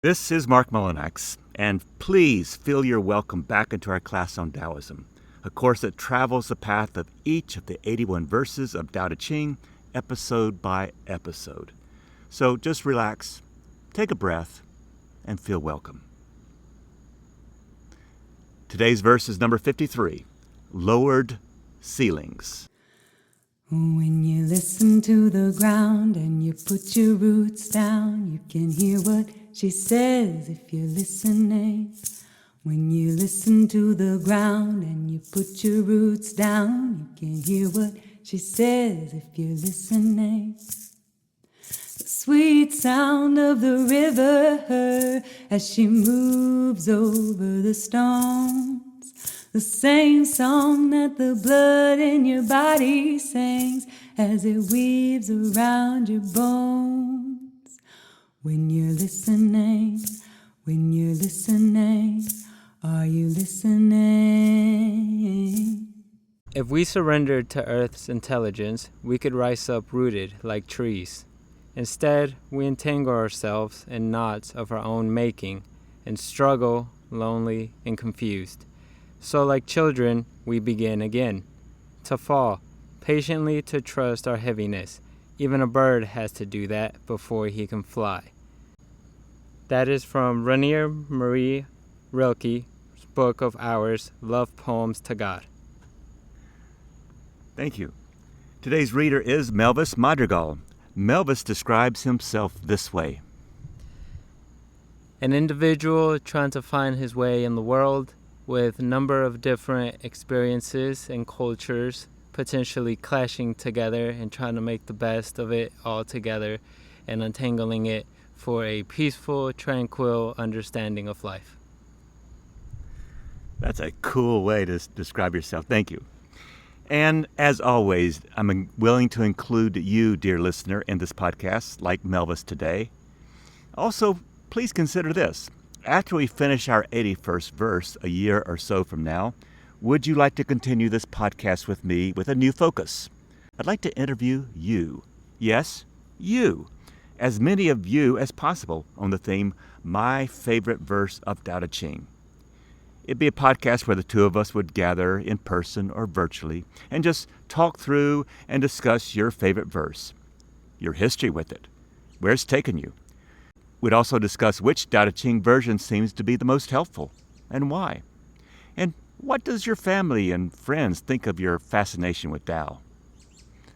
This is Marc Mullinax, and please feel you're welcome back into our class on Taoism, a course that travels the path of each of the 81 verses of Tao Te Ching, episode by episode. So just relax, take a breath, and feel welcome. Today's verse is number 53, Lowered Ceilings. When you listen to the ground and you put your roots down, you can hear what she says if you're listening. When you listen to the ground and you put your roots down, you can hear what she says if you're listening. The sweet sound of the river as she moves over the stones. The same song that the blood in your body sings as it weaves around your bones. When you're listening, are you listening? If we surrendered to Earth's intelligence, we could rise up rooted like trees. Instead, we entangle ourselves in knots of our own making and struggle, lonely and confused. So like children, we begin again, to fall, patiently to trust our heaviness. Even a bird has to do that before he can fly. That is from Rainier Marie Rilke's Book of Hours, Love Poems to God. Thank you. Today's reader is Melvis Madrigal. Melvis describes himself this way. An individual trying to find his way in the world, with a number of different experiences and cultures potentially clashing together and trying to make the best of it all together and untangling it for a peaceful, tranquil understanding of life. That's a cool way to describe yourself. Thank you. And as always, I'm willing to include you, dear listener, in this podcast, like Melvis today. Also, please consider this. After we finish our 81st verse a year or so from now, would you like to continue this podcast with me with a new focus? I'd like to interview you. Yes, you. As many of you as possible on the theme, My Favorite Verse of Tao Te Ching. It'd be a podcast where the two of us would gather in person or virtually and just talk through and discuss your favorite verse, your history with it, where it's taken you. We'd also discuss which Tao Te Ching version seems to be the most helpful and why. And what does your family and friends think of your fascination with Tao?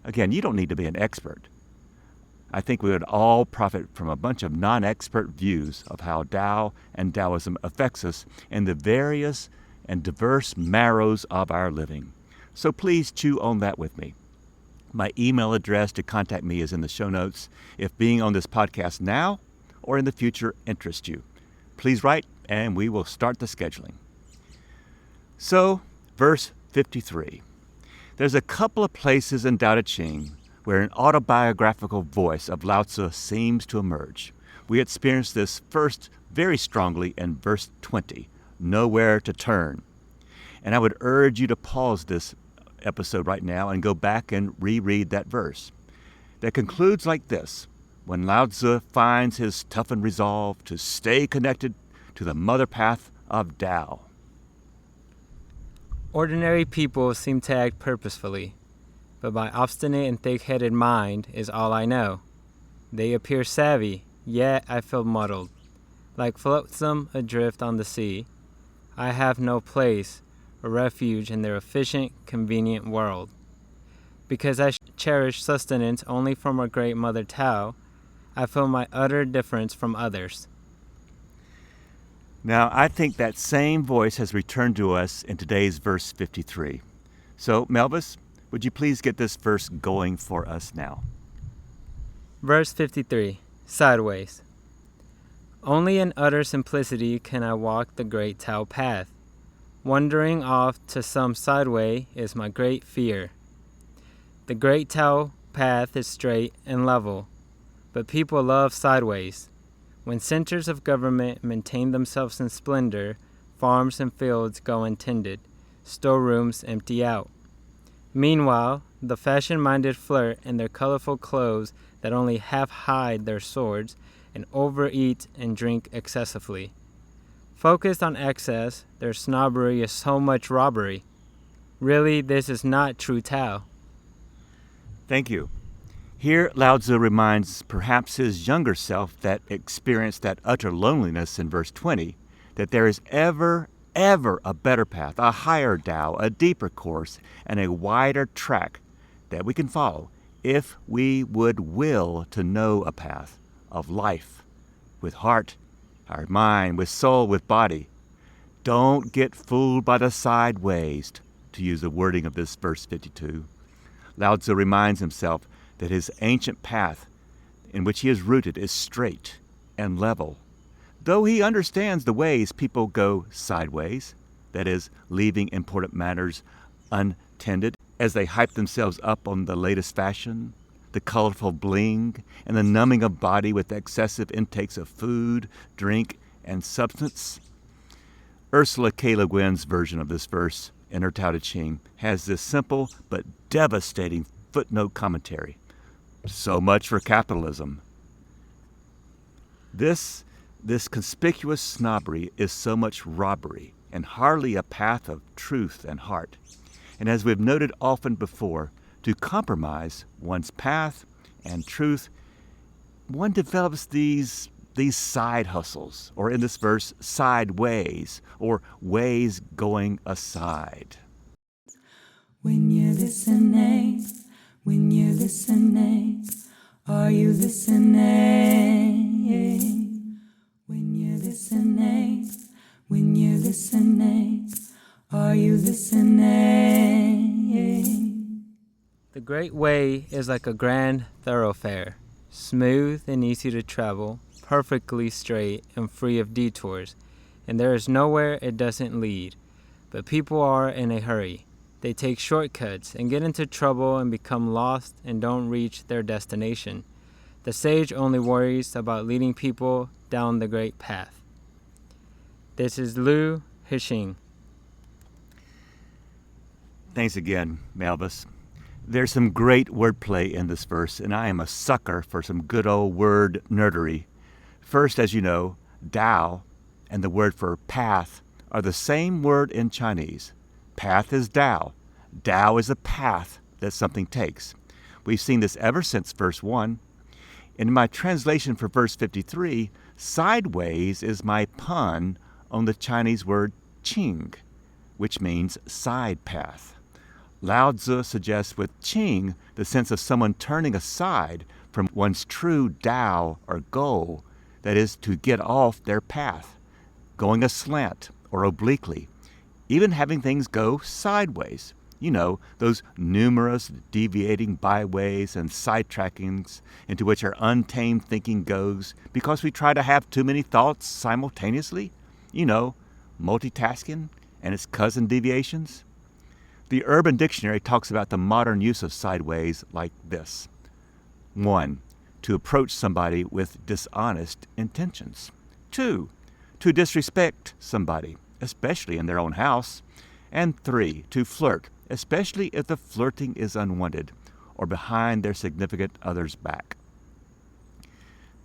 Again, you don't need to be an expert. I think we would all profit from a bunch of non-expert views of how Tao and Taoism affects us in the various and diverse marrows of our living. So please chew on that with me. My email address to contact me is in the show notes if being on this podcast now or in the future interests you. Please write and we will start the scheduling. So, verse 53. There's a couple of places in Tao Te Ching where an autobiographical voice of Lao Tzu seems to emerge. We experience this first very strongly in verse 20, Nowhere to Turn. And I would urge you to pause this episode right now and go back and reread that verse. That concludes like this. When Lao Tzu finds his toughened resolve to stay connected to the mother path of Tao. Ordinary people seem to act purposefully, but my obstinate and thick-headed mind is all I know. They appear savvy, yet I feel muddled. Like flotsam adrift on the sea, I have no place or refuge in their efficient, convenient world. Because I cherish sustenance only from our great Mother Tao, I feel my utter difference from others. Now, I think that same voice has returned to us in today's verse 53. So, Melvis, would you please get this verse going for us now? Verse 53, Sideways. Only in utter simplicity can I walk the Great Tao path. Wandering off to some sideway is my great fear. The Great Tao path is straight and level, but people love sideways. When centers of government maintain themselves in splendor, farms and fields go untended, storerooms empty out. Meanwhile, the fashion-minded flirt in their colorful clothes that only half hide their swords and overeat and drink excessively. Focused on excess, their snobbery is so much robbery. Really, this is not true Tao. Thank you. Here, Lao Tzu reminds perhaps his younger self that experienced that utter loneliness in verse 20, that there is ever a better path, a higher Tao, a deeper course, and a wider track that we can follow if we would will to know a path of life with heart, our mind, with soul, with body. Don't get fooled by the side ways, to use the wording of this verse 52. Lao Tzu reminds himself that his ancient path in which he is rooted is straight and level, though he understands the ways people go sideways, that is, leaving important matters untended as they hype themselves up on the latest fashion, the colorful bling, and the numbing of body with excessive intakes of food, drink, and substance. Ursula K. Le Guin's version of this verse in her Tao Te Ching has this simple but devastating footnote commentary. So much for capitalism. This conspicuous snobbery is so much robbery and hardly a path of truth and heart. And as we've noted often before, to compromise one's path and truth, one develops these side hustles, or in this verse, sideways, or ways going aside. When you're listening, are you listening? When you're listening, are you listening? The Great Way is like a grand thoroughfare, smooth and easy to travel, perfectly straight and free of detours, and there is nowhere it doesn't lead. But people are in a hurry. They take shortcuts and get into trouble and become lost and don't reach their destination. The sage only worries about leading people down the great path. This is Lu Hixing. Thanks again, Melvis. There's some great wordplay in this verse, and I am a sucker for some good old word nerdery. First, as you know, Tao and the word for path are the same word in Chinese. Path is Tao. Tao is a path that something takes. We've seen this ever since verse 1. In my translation for verse 53, sideways is my pun on the Chinese word Ching, which means side path. Lao Tzu suggests with Ching the sense of someone turning aside from one's true Tao or goal, that is, to get off their path, going aslant or obliquely, even having things go sideways. You know, those numerous deviating byways and sidetrackings into which our untamed thinking goes because we try to have too many thoughts simultaneously. You know, multitasking and its cousin deviations. The Urban Dictionary talks about the modern use of sideways like this. 1. To approach somebody with dishonest intentions. 2. To disrespect somebody, especially in their own house. And 3. To flirt, especially if the flirting is unwanted or behind their significant other's back.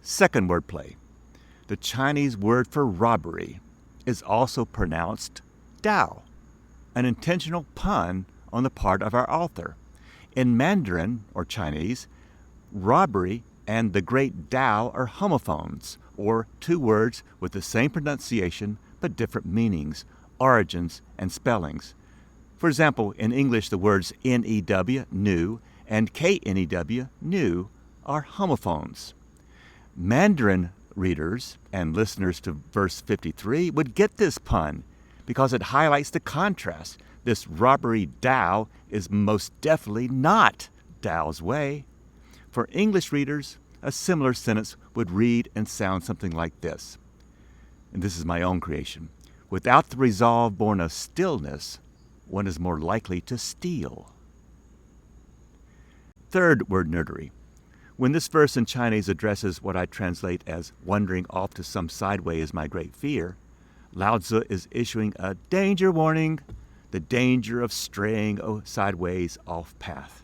Second wordplay. The Chinese word for robbery is also pronounced Tao, an intentional pun on the part of our author. In Mandarin, or Chinese, robbery and the Great Tao are homophones, or two words with the same pronunciation but different meanings, origins, and spellings. For example, in English, the words N-E-W, new, and K-N-E-W, new, are homophones. Mandarin readers and listeners to verse 53 would get this pun because it highlights the contrast. This robbery Tao is most definitely not Tao's way. For English readers, a similar sentence would read and sound something like this. And this is my own creation. Without the resolve born of stillness, one is more likely to steal. Third word nerdery. When this verse in Chinese addresses what I translate as wandering off to some sideway is my great fear, Lao Tzu is issuing a danger warning, the danger of straying sideways off path.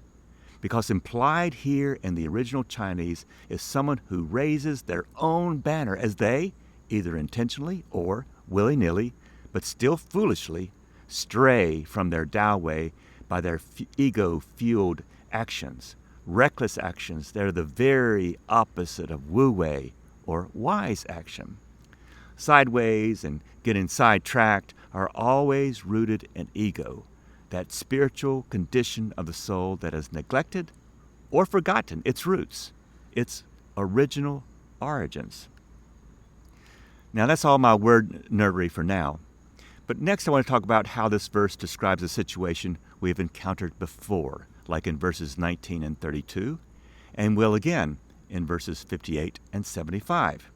because implied here in the original Chinese is someone who raises their own banner as they, either intentionally or willy-nilly, but still foolishly, stray from their Tao way by their ego-fueled actions, reckless actions that are the very opposite of Wu Wei or wise action. Sideways and getting sidetracked are always rooted in ego, that spiritual condition of the soul that has neglected or forgotten its roots, its original origins. Now that's all my word nerdery for now. But next I want to talk about how this verse describes a situation we have encountered before, like in verses 19 and 32, and will again in verses 58 and 75.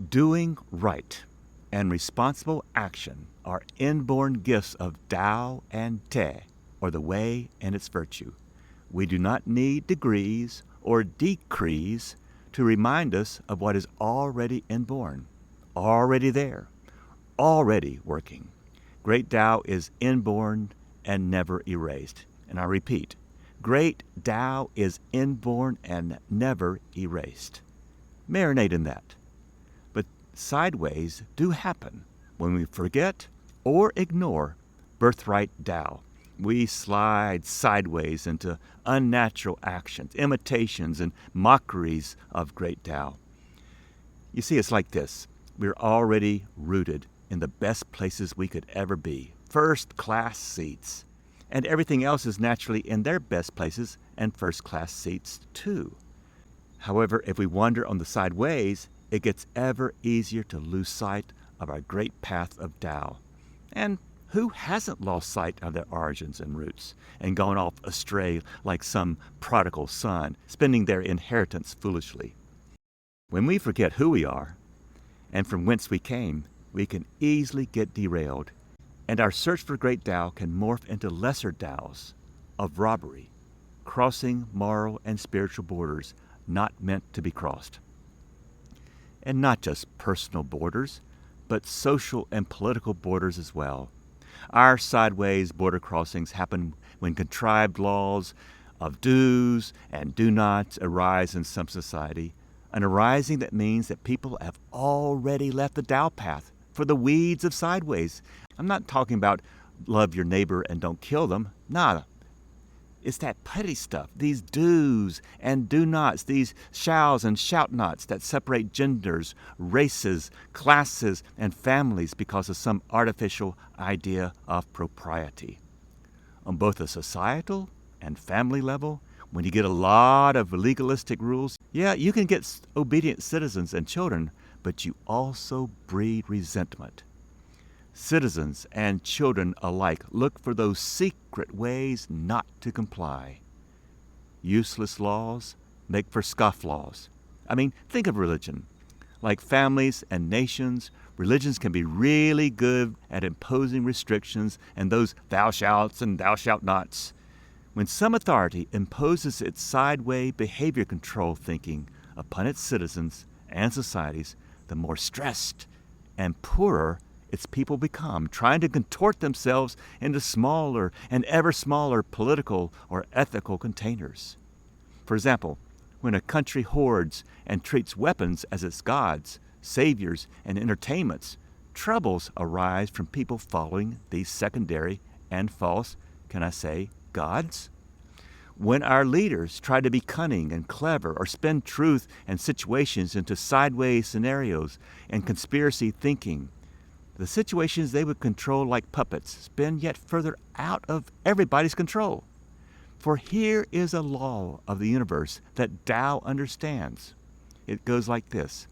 Doing right and responsible action are inborn gifts of Tao and Te, or the way and its virtue. We do not need degrees or decrees to remind us of what is already inborn, already there, already working. Great Tao is inborn and never erased. And I repeat, Great Tao is inborn and never erased. Marinate in that. But sideways do happen when we forget or ignore birthright Tao. We slide sideways into unnatural actions, imitations, and mockeries of Great Tao. You see, it's like this. We're already rooted in the best places we could ever be, first-class seats. And everything else is naturally in their best places and first-class seats too. However, if we wander on the sideways, it gets ever easier to lose sight of our great path of Tao. And who hasn't lost sight of their origins and roots and gone off astray like some prodigal son, spending their inheritance foolishly? When we forget who we are and from whence we came, we can easily get derailed, and our search for Great Tao can morph into lesser Taos of robbery, crossing moral and spiritual borders not meant to be crossed. And not just personal borders, but social and political borders as well. Our sideways border crossings happen when contrived laws of do's and do nots arise in some society, an arising that means that people have already left the Tao path for the weeds of sideways. I'm not talking about love your neighbor and don't kill them. Nah, it's that petty stuff, these do's and do nots, these shalls and shout nots that separate genders, races, classes, and families because of some artificial idea of propriety. On both a societal and family level, when you get a lot of legalistic rules, yeah, you can get obedient citizens and children, but you also breed resentment. Citizens and children alike look for those secret ways not to comply. Useless laws make for scofflaws. I mean, think of religion. Like families and nations, religions can be really good at imposing restrictions and those thou shalts and thou shalt nots. When some authority imposes its sideway behavior control thinking upon its citizens and societies, the more stressed and poorer its people become, trying to contort themselves into smaller and ever smaller political or ethical containers. For example, when a country hoards and treats weapons as its gods, saviors, and entertainments, troubles arise from people following these secondary and false, can I say, gods? When our leaders try to be cunning and clever or spin truth and situations into sideways scenarios and conspiracy thinking, the situations they would control like puppets spin yet further out of everybody's control. For here is a law of the universe that Tao understands. It goes like this.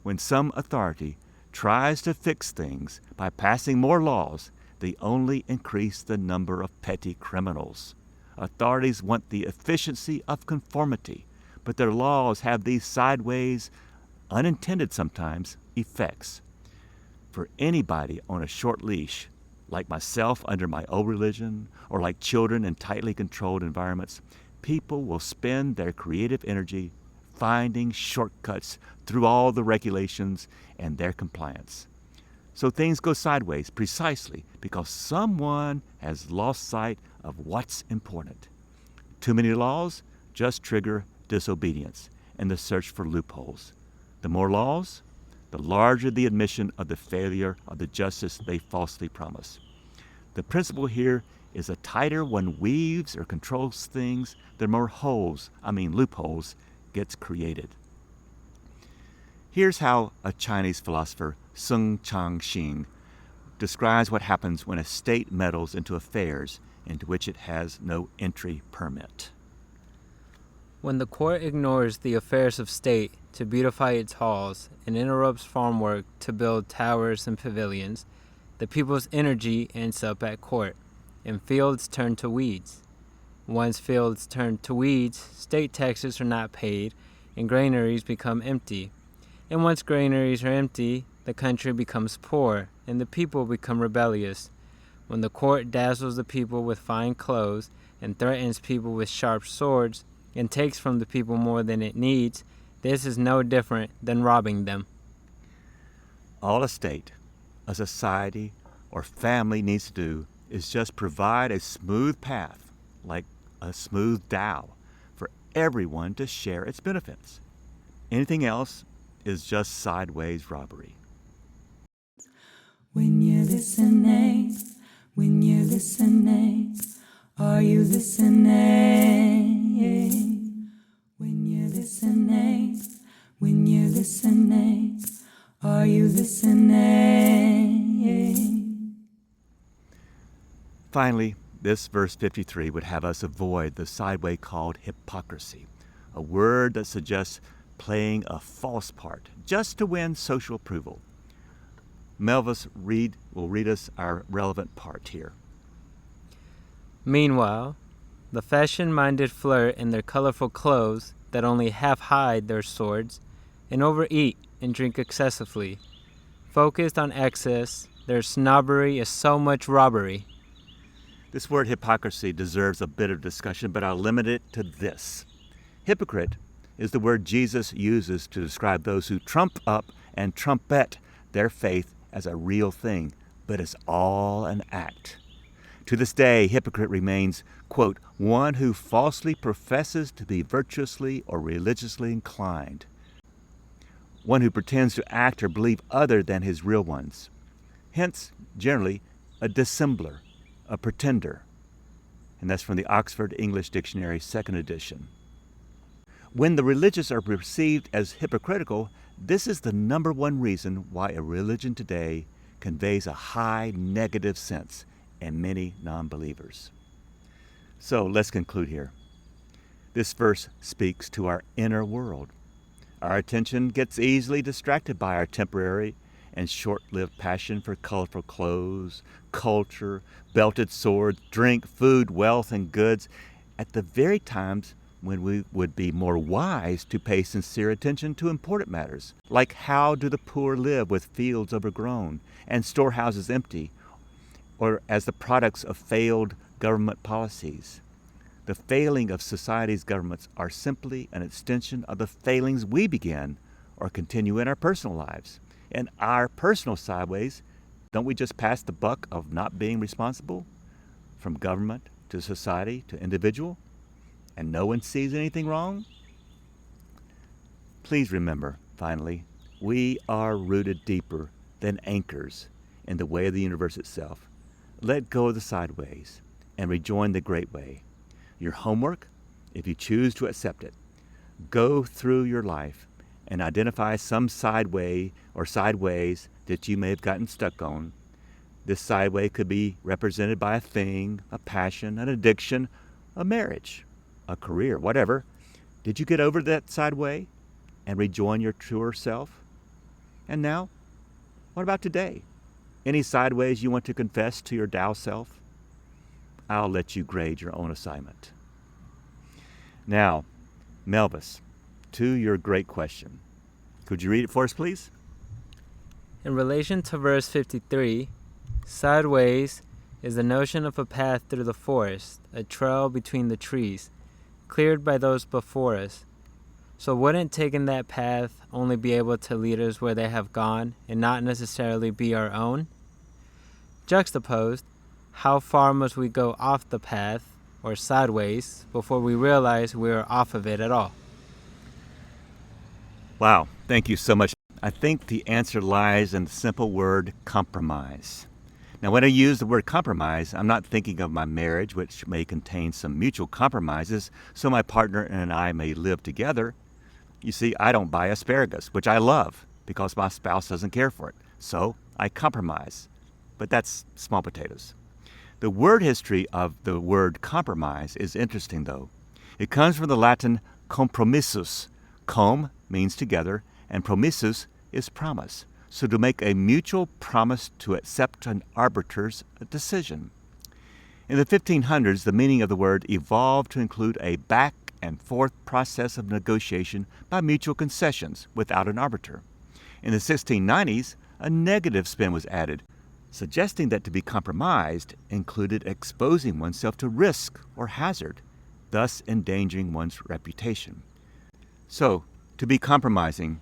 When some authority tries to fix things by passing more laws, they only increase the number of petty criminals. Authorities want the efficiency of conformity, but their laws have these sideways, unintended sometimes, effects. For anybody on a short leash, like myself under my old religion, or like children in tightly controlled environments, people will spend their creative energy finding shortcuts through all the regulations and their compliance. So things go sideways precisely because someone has lost sight of what's important. Too many laws just trigger disobedience and the search for loopholes. The more laws, the larger the admission of the failure of the justice they falsely promise. The principle here is the tighter one weaves or controls things, the more loopholes, gets created. Here's how a Chinese philosopher, Sun Chang-Xing, describes what happens when a state meddles into affairs into which it has no entry permit. When the court ignores the affairs of state to beautify its halls and interrupts farm work to build towers and pavilions, the people's energy ends up at court, and fields turn to weeds. Once fields turn to weeds, state taxes are not paid, and granaries become empty. And once granaries are empty, the country becomes poor, and the people become rebellious. When the court dazzles the people with fine clothes and threatens people with sharp swords and takes from the people more than it needs, this is no different than robbing them. All a state, a society, or family needs to do is just provide a smooth path, like a smooth Tao, for everyone to share its benefits. Anything else is just sideways robbery. When you're listening, are you listening? When you're listening, are you listening? Finally, this verse 53 would have us avoid the sideway called hypocrisy, a word that suggests playing a false part just to win social approval. Melvis will read us our relevant part here. Meanwhile, the fashion-minded flirt in their colorful clothes that only half hide their swords, and overeat and drink excessively. Focused on excess, their snobbery is so much robbery. This word hypocrisy deserves a bit of discussion, but I'll limit it to this. Hypocrite is the word Jesus uses to describe those who trump up and trumpet their faith as a real thing, but it's all an act. To this day, hypocrite remains, quote, one who falsely professes to be virtuously or religiously inclined, one who pretends to act or believe other than his real ones. Hence, generally, a dissembler, a pretender. And that's from the Oxford English Dictionary, 2nd edition. When the religious are perceived as hypocritical, this is the number one reason why a religion today conveys a high negative sense in many non-believers. So let's conclude here. This verse speaks to our inner world. Our attention gets easily distracted by our temporary and short-lived passion for colorful clothes, culture, belted swords, drink, food, wealth, and goods at the very times when we would be more wise to pay sincere attention to important matters, like how do the poor live with fields overgrown and storehouses empty, or as the products of failed government policies. The failing of society's governments are simply an extension of the failings we begin or continue in our personal lives. In our personal sideways, don't we just pass the buck of not being responsible from government to society to individual? And no one sees anything wrong? Please remember, finally, we are rooted deeper than anchors in the way of the universe itself. Let go of the sideways and rejoin the great way. Your homework, if you choose to accept it, go through your life and identify some sideway or sideways that you may have gotten stuck on. This sideway could be represented by a thing, a passion, an addiction, a marriage, a career, whatever. Did you get over that sideway and rejoin your truer self? And now, what about today? Any sideways you want to confess to your Tao self? I'll let you grade your own assignment. Now, Melvis, to your great question. Could you read it for us, please? In relation to verse 53, sideways is the notion of a path through the forest, a trail between the trees, cleared by those before us. So wouldn't taking that path only be able to lead us where they have gone and not necessarily be our own? Juxtaposed, how far must we go off the path or sideways before we realize we are off of it at all? Wow, thank you so much. I think the answer lies in the simple word compromise. Now, when I use the word compromise, I'm not thinking of my marriage, which may contain some mutual compromises so my partner and I may live together. You see, I don't buy asparagus, which I love, because my spouse doesn't care for it. So I compromise. But that's small potatoes. The word history of the word compromise is interesting, though. It comes from the Latin compromissus. Com means together, and promissus is promise. So to make a mutual promise to accept an arbiter's decision. In the 1500s, the meaning of the word evolved to include a back and forth process of negotiation by mutual concessions without an arbiter. In the 1690s, a negative spin was added, suggesting that to be compromised included exposing oneself to risk or hazard, thus endangering one's reputation. So, to be compromising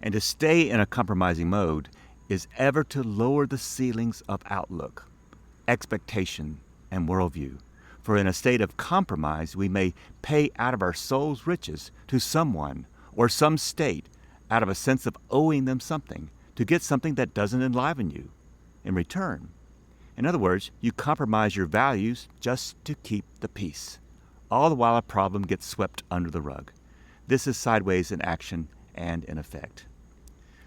and to stay in a compromising mode is ever to lower the ceilings of outlook, expectation, and worldview. For in a state of compromise, we may pay out of our soul's riches to someone or some state out of a sense of owing them something to get something that doesn't enliven you in return. In other words, you compromise your values just to keep the peace, all the while a problem gets swept under the rug. This is sideways in action and in effect.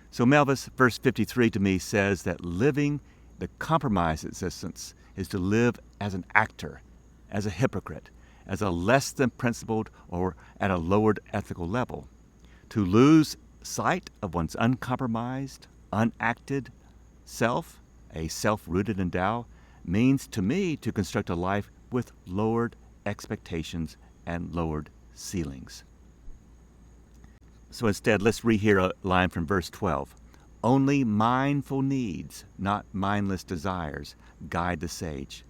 So Melvis, verse 53 to me says that living the compromised existence is to live as an actor, as a hypocrite, as a less than principled or at a lowered ethical level. To lose sight of one's uncompromised, unacted self, a self rooted in Tao, means to me to construct a life with lowered expectations and lowered ceilings. So instead, let's rehear a line from verse 12. Only mindful needs, not mindless desires, guide the sage.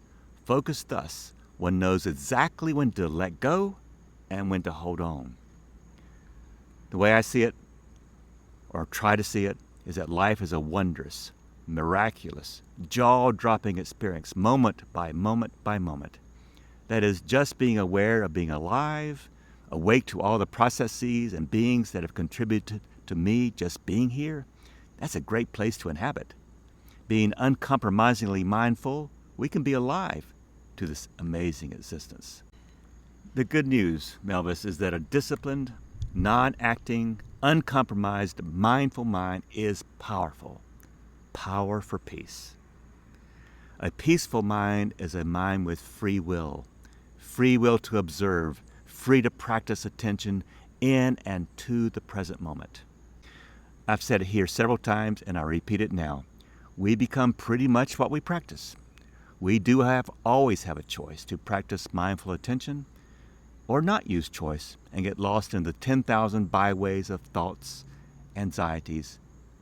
Focused thus, one knows exactly when to let go and when to hold on. The way I see it, or try to see it, is that life is a wondrous, miraculous, jaw-dropping experience, moment by moment by moment. That is, just being aware of being alive, awake to all the processes and beings that have contributed to me just being here. That's a great place to inhabit. Being uncompromisingly mindful, we can be alive to this amazing existence. The good news, Melvis, is that a disciplined, non-acting, uncompromised, mindful mind is powerful. Power for peace. A peaceful mind is a mind with free will to observe, free to practice attention in and to the present moment. I've said it here several times, and I repeat it now. We become pretty much what we practice. We do always have a choice to practice mindful attention or not use choice and get lost in the 10,000 byways of thoughts, anxieties,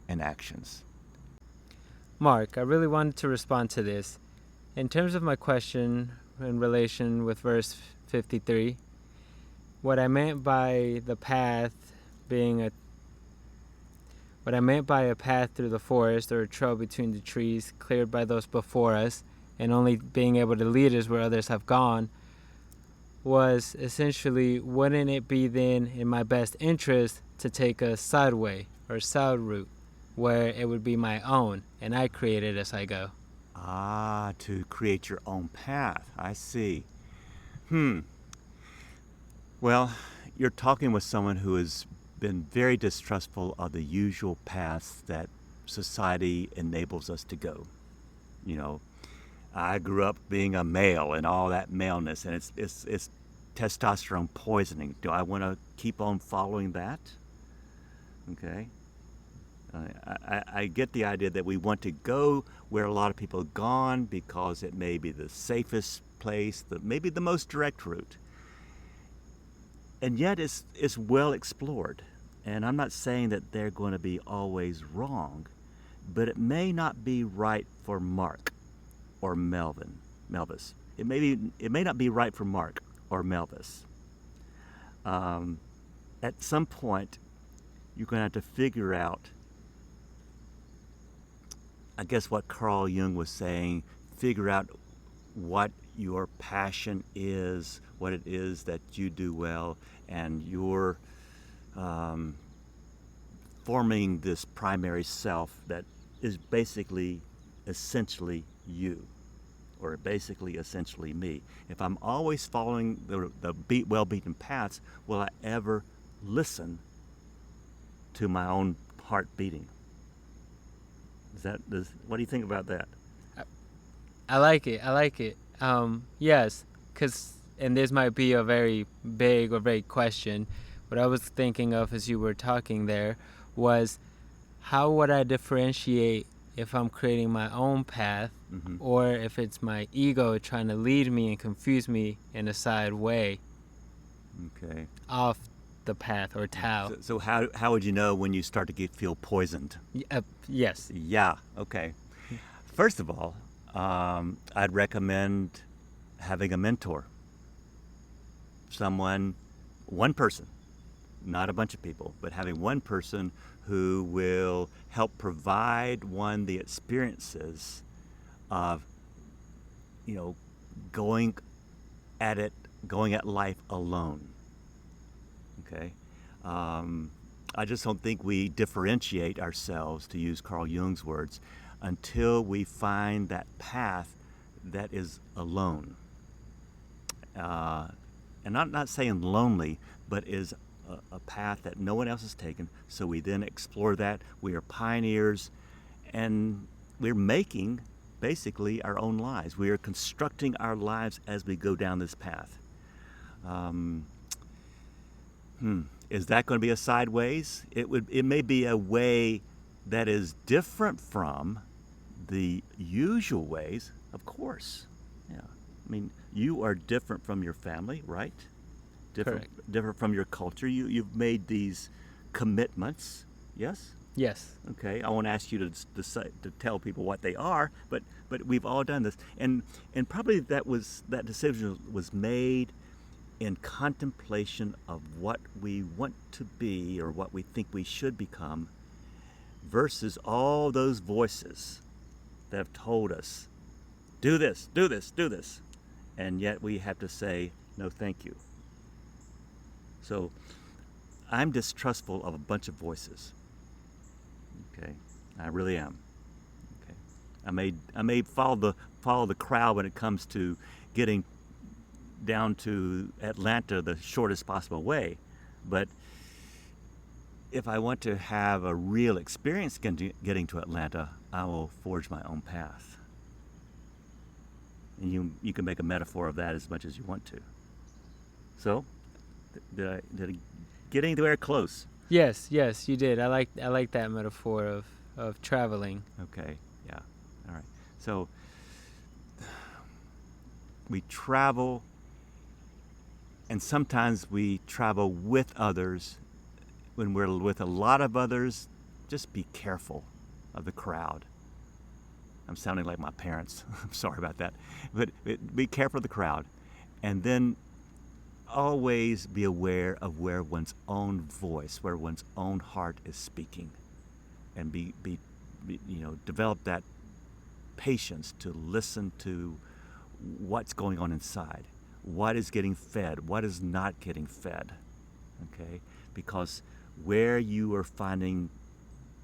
and actions. Mark, I really wanted to respond to this. In terms of my question in relation with verse 53, what I meant by a path through the forest or a trail between the trees cleared by those before us and only being able to lead us where others have gone was essentially, wouldn't it be then in my best interest to take a sideway or side route where it would be my own and I create it as I go? To create your own path. I see. Well, you're talking with someone who has been very distrustful of the usual paths that society enables us to go. You know, I grew up being a male and all that maleness, and it's testosterone poisoning. Do I want to keep on following that? Okay. I get the idea that we want to go where a lot of people have gone because it may be the safest place, maybe the most direct route. And yet it's well explored. And I'm not saying that they're going to be always wrong, but it may not be right for Mark or Melvis. It may not be right for Mark or Melvis. At some point, you're going to have to figure out, I guess what Carl Jung was saying, figure out what your passion is, what it is that you do well, and you're forming this primary self that is basically, essentially you, or basically, essentially me. If I'm always following the well-beaten paths, will I ever listen to my own heart beating? What do you think about that? I like it. Yes, and this might be a very big or vague question. What I was thinking of as you were talking there was, how would I differentiate if I'm creating my own path, or if it's my ego trying to lead me and confuse me in a side way off the path or Tao? So how would you know when you start to feel poisoned? Yes. Yeah, okay. First of all, I'd recommend having a mentor. One person, not a bunch of people, but having one person who will help provide one the experiences of, going at life alone. Okay? I just don't think we differentiate ourselves, to use Carl Jung's words, until we find that path that is alone. And I'm not saying lonely, but is a path that no one else has taken. So we then explore that. We are pioneers, and we're making basically our own lives. We are constructing our lives as we go down this path. Is that going to be a sideways? It may be a way that is different from the usual ways, of course. Yeah. I mean, you are different from your family, right? Correct. Different from your culture. You've made these commitments, yes? Yes. Okay. I won't ask you to tell people what they are, but we've all done this, and probably that decision was made in contemplation of what we want to be or what we think we should become, versus all those voices that have told us, do this, do this, do this. And yet we have to say, no, thank you. So I'm distrustful of a bunch of voices. Okay, I really am. Okay, I may follow the crowd when it comes to getting down to Atlanta the shortest possible way, but if I want to have a real experience getting to Atlanta, I will forge my own path. And you can make a metaphor of that as much as you want to. So, did I get anywhere close? Yes, you did. I like that metaphor of traveling. Okay, yeah, all right. So, we travel, and sometimes we travel with others. When we're with a lot of others, just be careful of the crowd. I'm sounding like my parents. I'm sorry about that. But be careful of the crowd. And then always be aware of where one's own voice, where one's own heart is speaking. And develop that patience to listen to what's going on inside. What is getting fed? What is not getting fed? Okay? Because where you are finding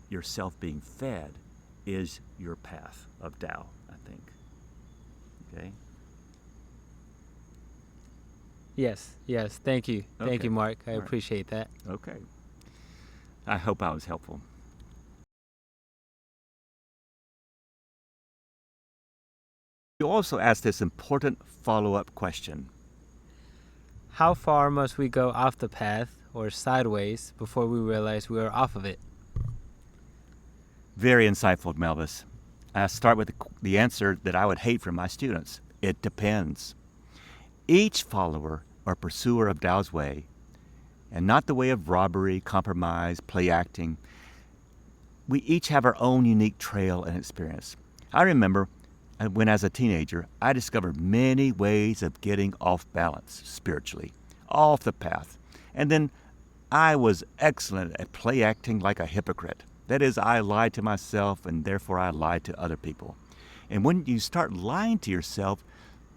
yourself being fed is your path of Tao, I think. Okay? Yes. Thank you. Thank Okay. you, Mark. I All right. appreciate that. Okay. I hope I was helpful. You also asked this important follow-up question. How far must we go off the path or sideways before we realize we are off of it? Very insightful, Melvis. I start with the answer that I would hate from my students. It depends. Each follower or pursuer of Tao's way, and not the way of robbery, compromise, play acting, we each have our own unique trail and experience. I remember when, as a teenager, I discovered many ways of getting off balance spiritually, off the path. And then I was excellent at play acting like a hypocrite. That is, I lied to myself, and therefore I lied to other people. And when you start lying to yourself,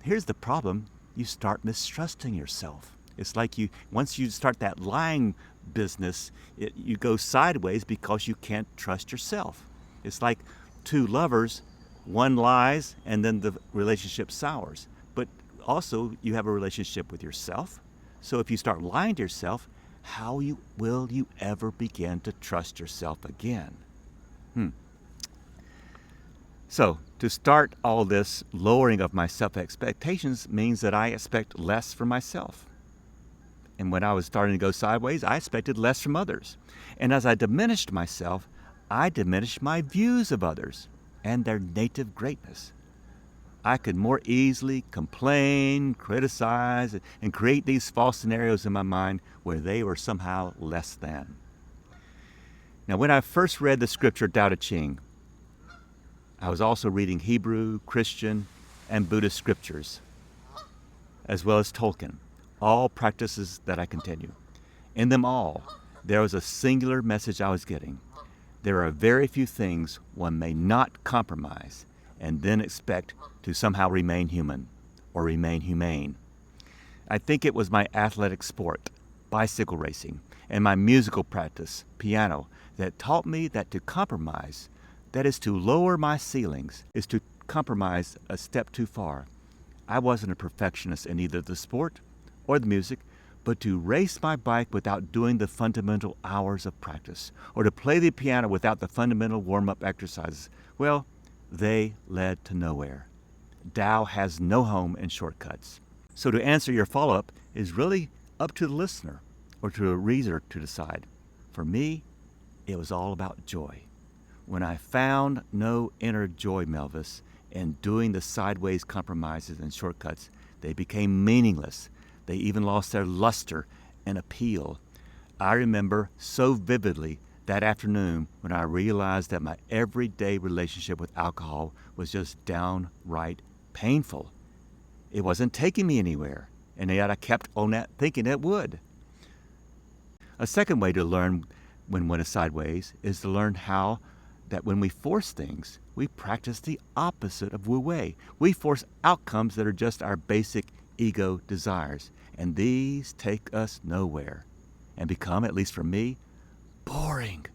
here's the problem. You start mistrusting yourself. It's like once you start that lying business, you go sideways because you can't trust yourself. It's like two lovers, one lies and then the relationship sours. But also you have a relationship with yourself. So if you start lying to yourself, how will you ever begin to trust yourself again? So to start all this lowering of my self-expectations means that I expect less from myself. And when I was starting to go sideways, I expected less from others. And as I diminished myself, I diminished my views of others and their native greatness. I could more easily complain, criticize, and create these false scenarios in my mind where they were somehow less than. Now, when I first read the scripture Tao Te Ching, I was also reading Hebrew, Christian, and Buddhist scriptures, as well as Tolkien, all practices that I continue. In them all, there was a singular message I was getting. There are very few things one may not compromise and then expect to somehow remain human or remain humane. I think it was my athletic sport, bicycle racing, and my musical practice, piano, that taught me that to compromise, that is to lower my ceilings, is to compromise a step too far. I wasn't a perfectionist in either the sport or the music, but to race my bike without doing the fundamental hours of practice, or to play the piano without the fundamental warm-up exercises, well, they led to nowhere. Tao has no home in shortcuts. So to answer your follow-up is really up to the listener or to a reader to decide. For me, it was all about joy. When I found no inner joy, Melvis, in doing the sideways compromises and shortcuts, they became meaningless. They even lost their luster and appeal. I remember so vividly that afternoon when I realized that my everyday relationship with alcohol was just downright painful. It wasn't taking me anywhere, and yet I kept on that thinking it would. A second way to learn when one is sideways is to learn how that when we force things, we practice the opposite of wu wei. We force outcomes that are just our basic ego desires, and these take us nowhere and become, at least for me, boring.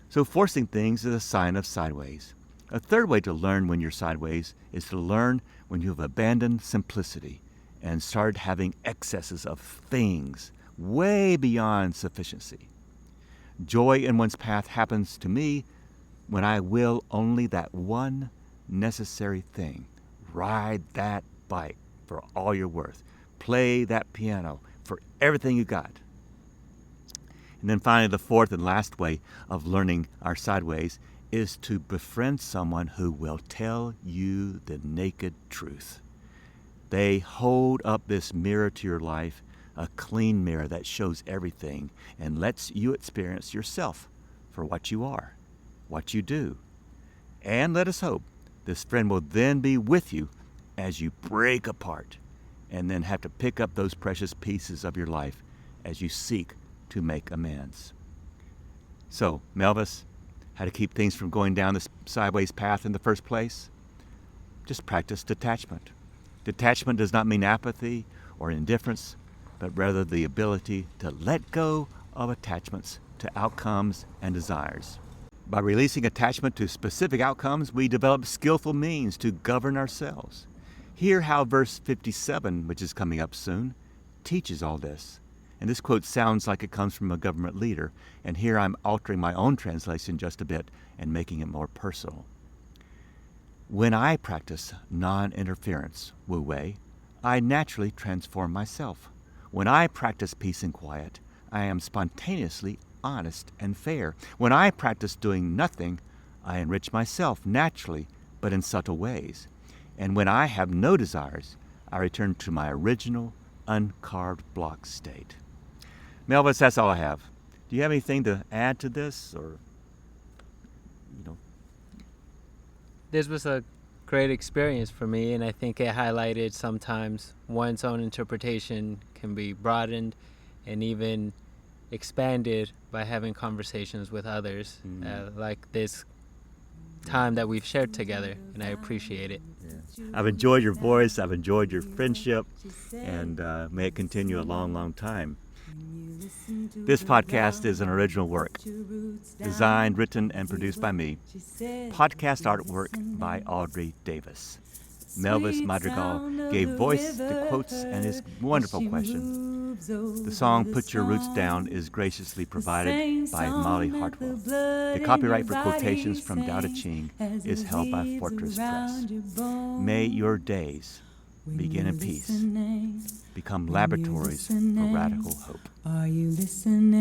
So forcing things is a sign of sideways. A third way to learn when you're sideways is to learn when you have abandoned simplicity and started having excesses of things way beyond sufficiency. Joy in one's path happens to me when I will only that one necessary thing. Ride that bike for all you're worth. Play that piano for everything you got. And then finally, the fourth and last way of learning our sideways is to befriend someone who will tell you the naked truth. They hold up this mirror to your life, a clean mirror that shows everything and lets you experience yourself for what you are, what you do. And let us hope this friend will then be with you as you break apart and then have to pick up those precious pieces of your life as you seek to make amends. So, Melvis, how to keep things from going down this sideways path in the first place? Just practice detachment. Detachment does not mean apathy or indifference, but rather the ability to let go of attachments to outcomes and desires. By releasing attachment to specific outcomes, we develop skillful means to govern ourselves. Hear how verse 57, which is coming up soon, teaches all this. And this quote sounds like it comes from a government leader, and here I'm altering my own translation just a bit and making it more personal. When I practice non-interference, wu wei, I naturally transform myself. When I practice peace and quiet, I am spontaneously honest and fair. When I practice doing nothing, I enrich myself naturally, but in subtle ways. And when I have no desires, I return to my original, uncarved block state. Melvis, that's all I have. Do you have anything to add to this, or, This was a great experience for me, and I think it highlighted sometimes one's own interpretation can be broadened and even expanded by having conversations with others, like this time that we've shared together, and I appreciate it. I've enjoyed your voice. I've enjoyed your friendship, and may it continue a long, long time. This podcast is an original work, designed, written, and produced by me. Podcast artwork by Audrey Davis. Melvis Madrigal gave voice to quotes and his wonderful question. The song Put Your Roots Down is graciously provided by Molly Hartwell. The copyright for quotations from Tao Te Ching is held by Fortress Press. May your days begin in peace, become laboratories for radical hope. Are you listening?